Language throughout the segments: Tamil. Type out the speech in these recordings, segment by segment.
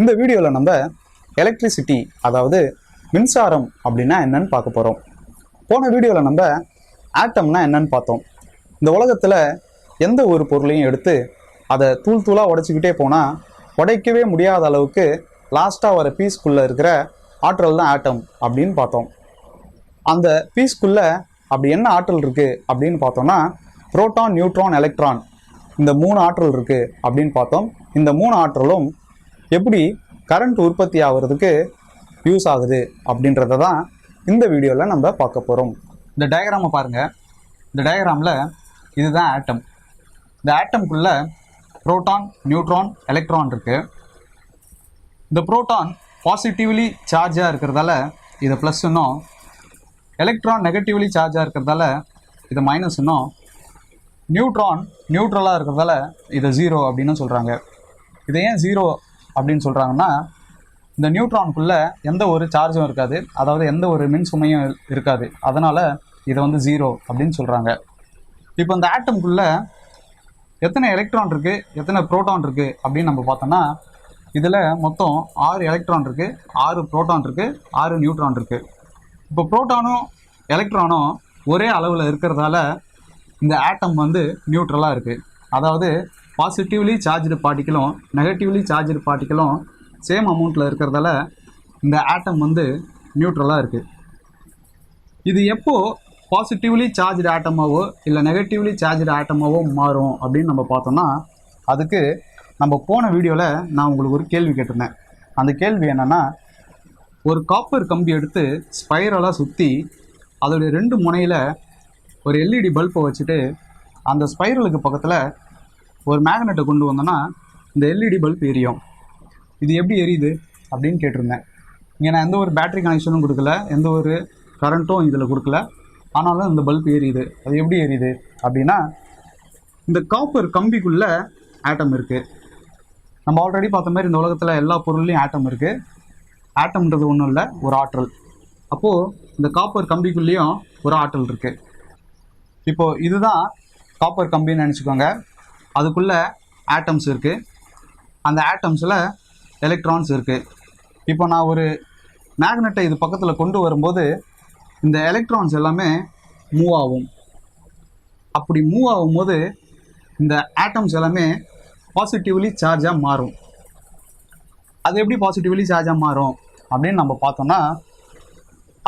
இந்த வீடியோவில் நம்ம எலக்ட்ரிசிட்டி அதாவது மின்சாரம் அப்படின்னா என்னன்னு பார்க்க போகிறோம். போன வீடியோவில் நம்ம ஆட்டம்னா என்னன்னு பார்த்தோம். இந்த உலகத்தில் எந்த ஒரு பொருளையும் எடுத்து அதை தூள் தூளாக உடைச்சிக்கிட்டே போனால் உடைக்கவே முடியாத அளவுக்கு லாஸ்ட்டாக வர பீஸ்குள்ளே இருக்கிற ஆற்றல் தான் ஆட்டம் அப்படின்னு பார்த்தோம். அந்த பீஸ்குள்ளே அப்படி என்ன ஆற்றல் இருக்குது அப்படின்னு பார்த்தோம்னா புரோட்டான், நியூட்ரான், எலக்ட்ரான் இந்த 3 ஆற்றல் இருக்குது அப்படின்னு பார்த்தோம். இந்த 3 ஆற்றலும் எப்படி கரண்ட் உற்பத்தி ஆகிறதுக்கு யூஸ் ஆகுது அப்படின்றத தான் இந்த வீடியோவில் நம்ம பார்க்க போகிறோம். இந்த டயக்ராமை பாருங்கள். இந்த டயக்ராமில் இதுதான் ஆட்டம். இந்த ஆட்டம்குள்ளே புரோட்டான், நியூட்ரான், எலக்ட்ரான் இருக்குது. இந்த புரோட்டான் பாசிட்டிவ்லி சார்ஜாக இருக்கிறதால இதை ப்ளஸ்ன்னும், எலக்ட்ரான் நெகட்டிவ்லி சார்ஜாக இருக்கிறதால இதை மைனஸ்ன்னும், நியூட்ரான் நியூட்ரலாக இருக்கிறதால இதை 0 அப்படின்னு சொல்கிறாங்க. இதை ஏன் 0 அப்படின்னு சொல்கிறாங்கன்னா, இந்த நியூட்ரானுக்குள்ளே எந்த ஒரு சார்ஜும் இருக்காது, அதாவது எந்த ஒரு மின் சுமையும் இருக்காது. அதனால் இதை 0 அப்படின்னு சொல்கிறாங்க. இப்போ இந்த ஆட்டம்குள்ளே எத்தனை எலக்ட்ரான் இருக்குது, எத்தனை புரோட்டான் இருக்குது அப்படின்னு நம்ம பார்த்தோன்னா, இதில் மொத்தம் 6 எலக்ட்ரான் இருக்குது, 6 புரோட்டான் இருக்குது, 6 நியூட்ரான் இருக்குது. இப்போ புரோட்டானும் எலக்ட்ரானும் ஒரே அளவில் இருக்கிறதால இந்த ஆட்டம் நியூட்ரலாக இருக்குது. அதாவது பாசிட்டிவ்லி சார்ஜ்டு பார்ட்டிக்கலும் நெகட்டிவ்லி சார்ஜ்டு பார்ட்டிக்கலும் சேம் அமௌண்ட்டில் இருக்கிறதால இந்த ஆட்டம் நியூட்ரலாக இருக்குது. இது எப்போது பாசிட்டிவ்லி சார்ஜ்டு ஆட்டமாவோ இல்லை நெகட்டிவ்லி சார்ஜ்டு ஆட்டமாவோ மாறும் அப்படின்னு நம்ம பார்த்தோம்னா, அதுக்கு நம்ம போன வீடியோவில் நான் உங்களுக்கு ஒரு கேள்வி கேட்டிருந்தேன். அந்த கேள்வி என்னென்னா, ஒரு காப்பர் கம்பி எடுத்து ஸ்பைரலாக சுற்றி அதோடைய 2 முனையில் ஒரு எல்இடி பல்பை வச்சுட்டு அந்த ஸ்பைரலுக்கு பக்கத்தில் ஒரு மேக்னெட்டை கொண்டு வந்தோன்னா இந்த எல்இடி பல்ப் எரியும். இது எப்படி எரியுது அப்படின்னு கேட்டிருந்தேன். இங்கே நான் எந்த ஒரு பேட்டரி கனெக்ஷனும் கொடுக்கல, எந்த ஒரு கரண்ட்டும் இதில் கொடுக்கல, ஆனாலும் இந்த பல்ப் எரியுது. அது எப்படி எரியுது அப்படின்னா, இந்த காப்பர் கம்பிக்குள்ளே ஆட்டம் இருக்குது. நம்ம ஆல்ரெடி பார்த்த மாதிரி இந்த உலகத்தில் எல்லா பொருள்லையும் ஆட்டம் இருக்குது. ஆட்டம்ன்றது ஒன்றும் இல்லை, ஒரு ஆற்றல். அப்போது இந்த காப்பர் கம்பிக்குள்ளேயும் ஒரு ஆற்றல் இருக்குது. இப்போது இதுதான் காப்பர் கம்பின்னு நினச்சிக்கோங்க. அதுக்குள்ளே ஆட்டம்ஸ் இருக்குது. அந்த ஆட்டம்ஸில் எலக்ட்ரான்ஸ் இருக்குது. இப்போ நான் ஒரு மேக்னெட்டை இது பக்கத்தில் கொண்டு வரும்போது இந்த எலக்ட்ரான்ஸ் எல்லாமே மூவ் ஆகும். அப்படி மூவ் ஆகும்போது இந்த ஆட்டம்ஸ் எல்லாமே பாசிட்டிவ்லி சார்ஜாக மாறும். அது எப்படி பாசிட்டிவ்லி சார்ஜாக மாறும் அப்படின்னு நம்ம பார்த்தோம்னா,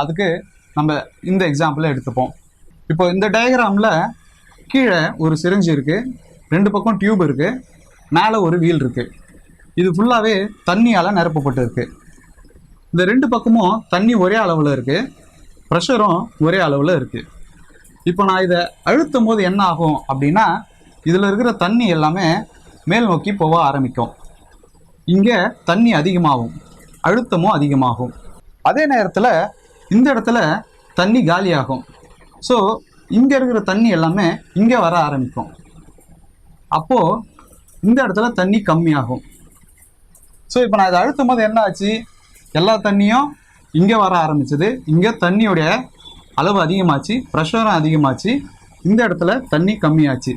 அதுக்கு நம்ம இந்த எக்ஸாம்பிளை எடுத்துப்போம். இப்போ இந்த டயக்ராமில் கீழே ஒரு சிரிஞ்சு இருக்குது, 2 பக்கம் டியூப் இருக்குது, மேலே ஒரு வீல் இருக்குது. இது ஃபுல்லாகவே தண்ணியால் நிரப்பப்பட்டு இருக்குது. இந்த 2 பக்கமும் தண்ணி ஒரே அளவில் இருக்குது, ப்ரெஷரும் ஒரே அளவில் இருக்குது. இப்போ நான் இதை அழுத்தும் போது என்ன ஆகும் அப்படின்னா, இதில் இருக்கிற தண்ணி எல்லாமே மேல் நோக்கி போக ஆரம்பிக்கும். இங்கே தண்ணி அதிகமாகும், அழுத்தமும் அதிகமாகும். அதே நேரத்தில் இந்த இடத்துல தண்ணி காலியாகும். ஸோ இங்கே இருக்கிற தண்ணி எல்லாமே இங்கே வர ஆரம்பிக்கும். அப்போது இந்த இடத்துல தண்ணி கம்மியாகும். ஸோ இப்போ நான் இதை அழுத்தும் போது என்ன ஆச்சு, எல்லா தண்ணியும் இங்கே வர ஆரம்பிச்சது. இங்கே தண்ணியோடைய அளவு அதிகமாச்சு, ப்ரெஷரும் அதிகமாச்சு. இந்த இடத்துல தண்ணி கம்மியாச்சு.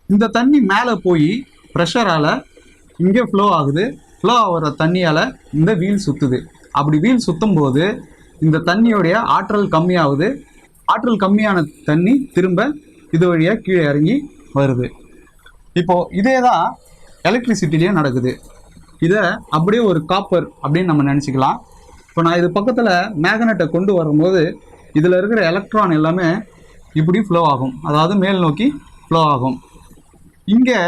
இந்த தண்ணி மேலே போய் ப்ரெஷரால் இங்கே ஃப்ளோ ஆகுது. ஃப்ளோ ஆகிற தண்ணியால் இந்த வீல் சுற்றுது. அப்படி வீல் சுற்றும் போது இந்த தண்ணியோடைய ஆற்றல் கம்மியாகுது. ஆற்றல் கம்மியான தண்ணி திரும்ப இது வழியாக கீழே இறங்கி வருது. இப்போது இதே தான் எலக்ட்ரிசிட்டிலேயும் நடக்குது. இதை அப்படியே ஒரு காப்பர் அப்படின்னு நம்ம நினச்சிக்கலாம். இப்போ நான் இது பக்கத்தில் மேக்னெட்டை கொண்டு வரும்போது இதில் இருக்கிற எலக்ட்ரான் எல்லாமே இப்படி ஃப்ளோ ஆகும், அதாவது மேல் நோக்கி ஃப்ளோ ஆகும். இங்கே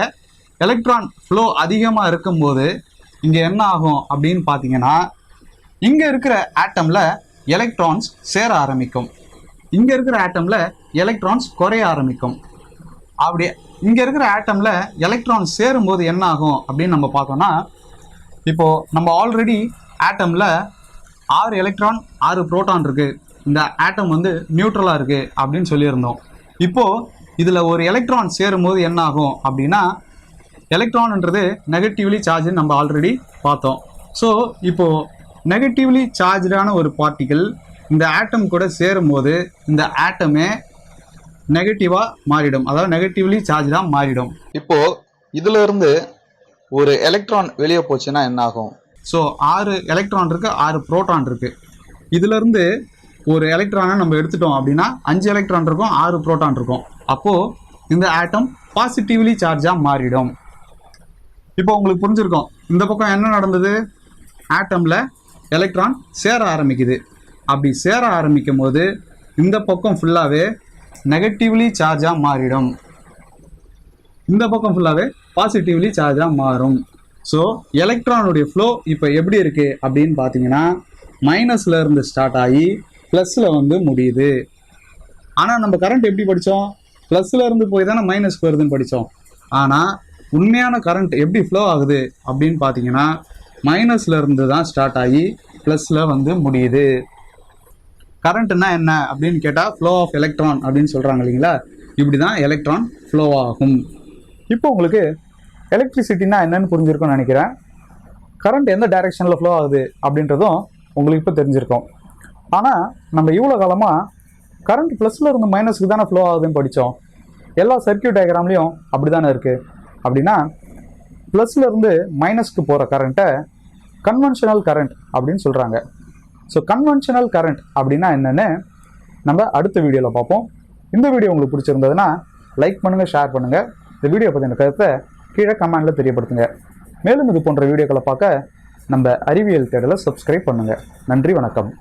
எலக்ட்ரான் ஃப்ளோ அதிகமாக இருக்கும்போது இங்கே என்ன ஆகும் அப்படின்னு பார்த்தீங்கன்னா, இங்கே இருக்கிற ஆட்டமில் எலக்ட்ரான்ஸ் சேர ஆரம்பிக்கும், இங்கே இருக்கிற ஆட்டமில் எலக்ட்ரான்ஸ் குறைய ஆரம்பிக்கும். அப்படி இங்கே இருக்கிற ஆட்டமில் எலக்ட்ரான்ஸ் சேரும்போது என்ன ஆகும் அப்படின்னு நம்ம பார்த்தோன்னா, இப்போது நம்ம ஆல்ரெடி ஆட்டமில் 6 எலக்ட்ரான் 6 புரோட்டான் இருக்குது, இந்த ஆட்டம் நியூட்ரலாக இருக்குது அப்படின்னு சொல்லியிருந்தோம். இப்போது இதில் ஒரு எலக்ட்ரான் சேரும்போது என்ன ஆகும் அப்படின்னா, எலக்ட்ரான்ன்றது நெகட்டிவ்லி சார்ஜ்னு நம்ம ஆல்ரெடி பார்த்தோம். ஸோ இப்போது நெகட்டிவ்லி சார்ஜான ஒரு பார்ட்டிகிள் இந்த ஆட்டம் கூட சேரும்போது இந்த ஆட்டமே நெகட்டிவாக மாறிடும், அதாவது நெகட்டிவ்லி சார்ஜாக மாறிடும். இப்போது இதிலிருந்து ஒரு எலக்ட்ரான் வெளியே போச்சுன்னா என்ன ஆகும்? ஸோ 6 எலக்ட்ரான் இருக்குது, 6 புரோட்டான் இருக்குது. இதுலேருந்து ஒரு எலக்ட்ரானை நம்ம எடுத்துட்டோம் அப்படின்னா 5 எலக்ட்ரான் இருக்கும், 6 புரோட்டான் இருக்கும். அப்போது இந்த ஆட்டம் பாசிட்டிவ்லி சார்ஜாக மாறிடும். இப்போ உங்களுக்கு புரிஞ்சிருக்கும் இந்த பக்கம் என்ன நடந்தது. ஆட்டமில் எலக்ட்ரான் சேர ஆரம்பிக்குது. அப்படி சேர ஆரம்பிக்கும் போது இந்த பக்கம் ஃபுல்லாகவே நெகட்டிவ்லி சார்ஜாக மாறிடும், இந்த பக்கம் ஃபுல்லாகவே பாசிட்டிவ்லி சார்ஜாக மாறும். ஸோ எலக்ட்ரானுடைய ஃப்ளோ இப்போ எப்படி இருக்குது அப்படின்னு பார்த்தீங்கன்னா மைனஸில் இருந்து ஸ்டார்ட் ஆகி ப்ளஸில் வந்து முடியுது. ஆனால் நம்ம கரண்ட் எப்படி படித்தோம்? ப்ளஸில் இருந்து போய் தானே மைனஸ்க்கு வருதுன்னு படித்தோம். ஆனால் உண்மையான கரண்ட் எப்படி ஃப்ளோ ஆகுது அப்படின்னு பார்த்தீங்கன்னா மைனஸில் இருந்து தான் ஸ்டார்ட் ஆகி ப்ளஸில் வந்து முடியுது. கரண்ட்னா என்ன அப்படின்னு கேட்டால் ஃப்ளோ ஆஃப் எலக்ட்ரான் அப்படின்னு சொல்கிறாங்க இல்லைங்களா? இப்படி தான் எலக்ட்ரான் ஃப்ளோ ஆகும். இப்போ உங்களுக்கு எலக்ட்ரிசிட்டினா என்னன்னு புரிஞ்சிருக்கும்னு நினைக்கிறேன். கரண்ட் எந்த டைரெக்ஷனில் ஃப்ளோ ஆகுது அப்படின்றதும் உங்களுக்கு இப்போ தெரிஞ்சிருக்கும். ஆனால் நம்ம இவ்வளோ காலமாக கரண்ட் ப்ளஸில் இருந்து மைனஸுக்கு தானே ஃப்ளோ ஆகுதுன்னு படித்தோம். எல்லா சர்க்கியூட் டயக்ராம்லேயும் அப்படி தானே இருக்குது. அப்படின்னா ப்ளஸில் இருந்து மைனஸ்க்கு போகிற கரண்ட்டை கன்வென்ஷனல் கரண்ட் அப்படின்னு சொல்கிறாங்க. ஸோ கன்வென்ஷனல் கரண்ட் அப்படின்னா என்னென்னு நம்ம அடுத்த வீடியோவில் பார்ப்போம். இந்த வீடியோ உங்களுக்கு பிடிச்சிருந்ததுன்னா லைக் பண்ணுங்கள், ஷேர் பண்ணுங்கள். இந்த வீடியோ பற்றின கருத்தை கீழே கமெண்டில் தெரியப்படுத்துங்க. மேலும் இது போன்ற வீடியோக்களை பார்க்க நம்ம அறிவியல் தேடலை சப்ஸ்கிரைப் பண்ணுங்கள். நன்றி, வணக்கம்.